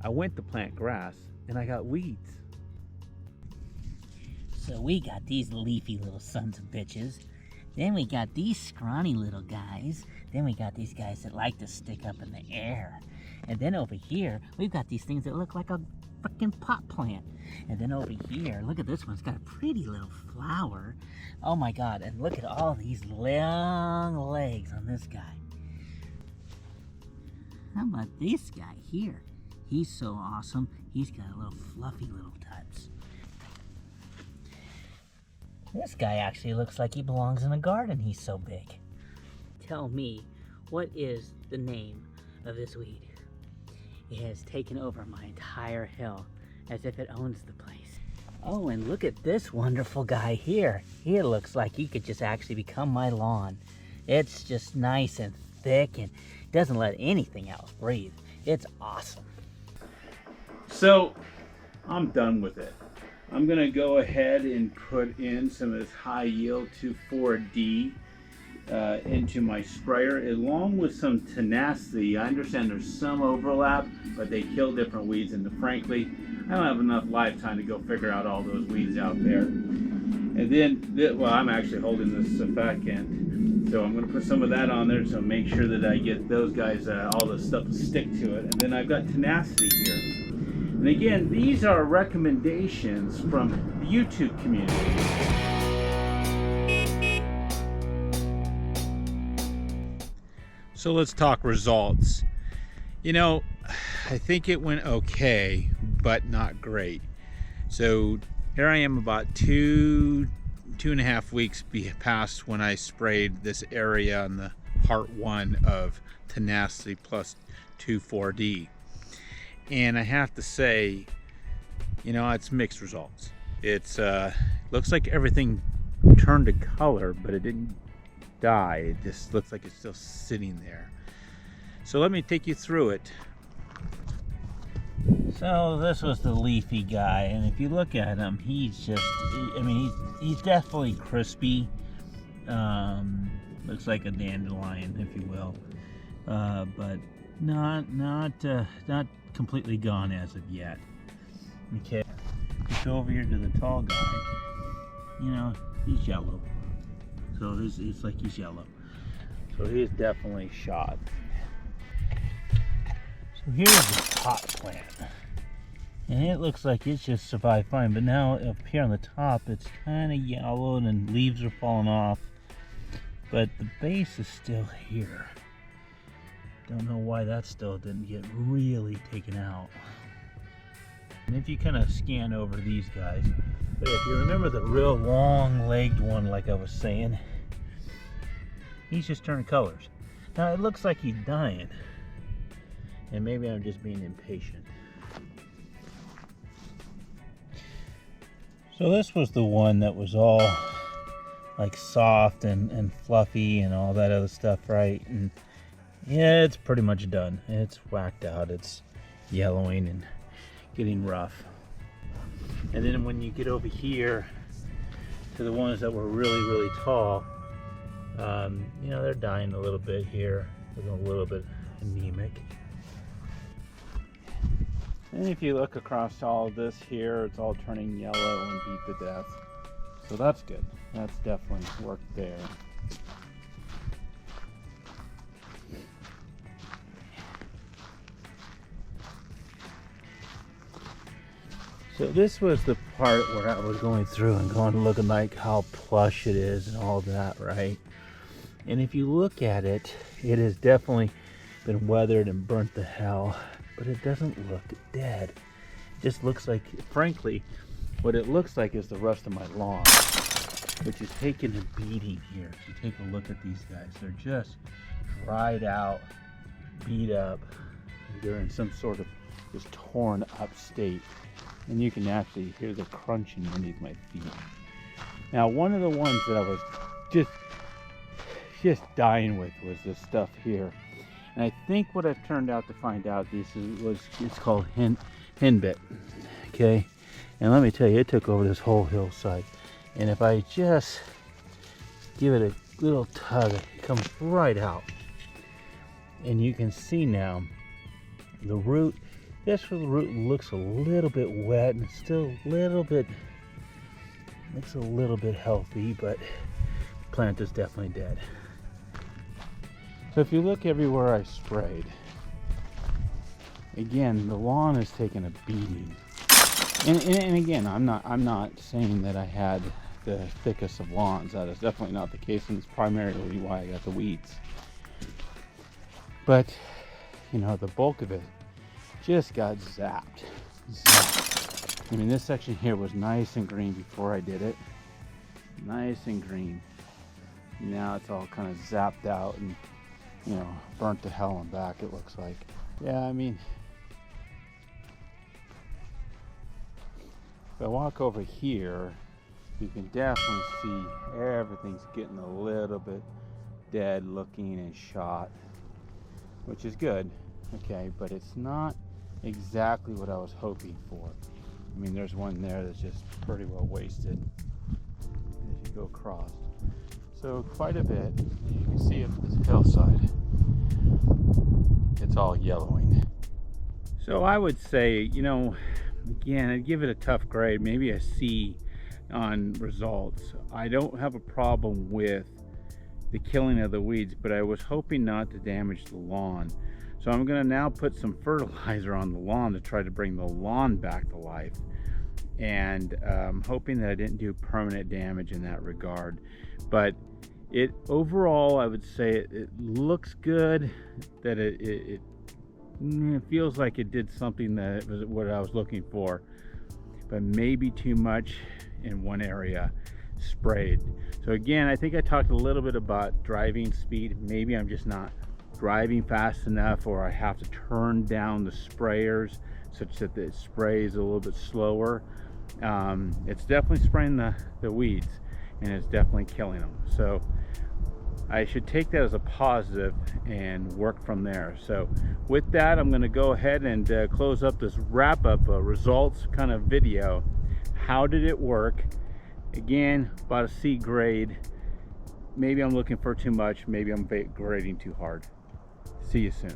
I went to plant grass and I got weeds. So we got these leafy little sons of bitches. Then we got these scrawny little guys. Then we got these guys that like to stick up in the air. And then over here, we've got these things that look like a freaking pot plant. And then over here, look at this one. It's got a pretty little flower. Oh my God, and look at all these long legs on this guy. How about this guy here? He's so awesome. He's got a little fluffy little tuts. This guy actually looks like he belongs in a garden. He's so big. Tell me, what is the name of this weed? It has taken over my entire hill as if it owns the place. Oh, and look at this wonderful guy here. He looks like he could just actually become my lawn. It's just nice and thick and doesn't let anything else breathe. It's awesome. So I'm done with it. I'm gonna go ahead and put in some of this high yield 2,4-D into my sprayer, along with some Tenacity. I understand there's some overlap, but they kill different weeds, and frankly, I don't have enough lifetime to go figure out all those weeds out there. And then, well, I'm actually holding this surfactant, so I'm gonna put some of that on there to make sure that I get those guys, all the stuff to stick to it. And then I've got Tenacity here. And again, these are recommendations from the YouTube community. So let's talk results. You know, I think it went okay, but not great. So here I am about two and a half weeks past when I sprayed this area on the part 1 of Tenacity plus 2,4-D. And I have to say, you know, it's mixed results. It's looks like everything turned to color, but it didn't die. It just looks like it's still sitting there. So let me take you through it. So this was the leafy guy, and if you look at him, he's just, I mean, he's definitely crispy. Looks like a dandelion, if you will, but not completely gone as of yet. Okay, let's go over here to the tall guy. You know, he's yellow, so it's like he's yellow, so he's definitely shot. So here's the pot plant, and it looks like it's just survived fine, but now up here on the top it's kind of yellow and then leaves are falling off, but the base is still here. Don't know why that still didn't get really taken out. And if you kind of scan over these guys, but if you remember the real long-legged one, like I was saying, he's just turning colors. Now it looks like he's dying, and maybe I'm just being impatient. So this was the one that was all like soft and fluffy and all that other stuff, right? And yeah, it's pretty much done. It's whacked out. It's yellowing and getting rough. And then when you get over here to the ones that were really tall, you know, they're dying a little bit here. They're a little bit anemic. And if you look across all of this here, it's all turning yellow and beat to death. So that's good. That's definitely worked there. So this was the part where I was going through and going looking like how plush it is and all that, right? And if you look at it, it has definitely been weathered and burnt to hell, but it doesn't look dead. It just looks like, frankly, what it looks like is the rest of my lawn, which is taking a beating here. If you take a look at these guys, they're just dried out, beat up. They're in some sort of just torn up state. And you can actually hear the crunching beneath my feet. Now, one of the ones that I was just dying with was this stuff here. And I think what I've turned out to find out, it's called henbit. Okay? And let me tell you, it took over this whole hillside. And if I just give it a little tug, it comes right out. And you can see now, the root This root looks a little bit wet and still a little bit, looks a little bit healthy, but the plant is definitely dead. So if you look everywhere I sprayed, again, the lawn has taken a beating. And again, I'm not saying that I had the thickest of lawns. That is definitely not the case, and it's primarily why I got the weeds. But you know, the bulk of it just got zapped. I mean, this section here was nice and green before I did it. Nice and green. Now it's all kind of zapped out and, you know, burnt to hell and back, it looks like. Yeah, I mean, if I walk over here, you can definitely see everything's getting a little bit dead looking and shot, which is good, okay, but it's not exactly what I was hoping for. I mean, there's one there that's just pretty well wasted as you go across. So quite a bit. You can see up this hillside, it's all yellowing. So I would say, you know, again, I'd give it a tough grade, maybe a C on results. I don't have a problem with the killing of the weeds, but I was hoping not to damage the lawn. So I'm going to now put some fertilizer on the lawn to try to bring the lawn back to life. And I'm hoping that I didn't do permanent damage in that regard. But it overall, I would say it looks good, that it feels like it did something that was what I was looking for, but maybe too much in one area sprayed. So again, I think I talked a little bit about driving speed. Maybe I'm just not driving fast enough, or I have to turn down the sprayers such that it sprays a little bit slower. It's definitely spraying the weeds, and it's definitely killing them. So I should take that as a positive and work from there. So with that, I'm going to go ahead and close up this wrap-up results kind of video. How did it work? Again, about a C grade. Maybe I'm looking for too much. Maybe I'm grading too hard. See you soon.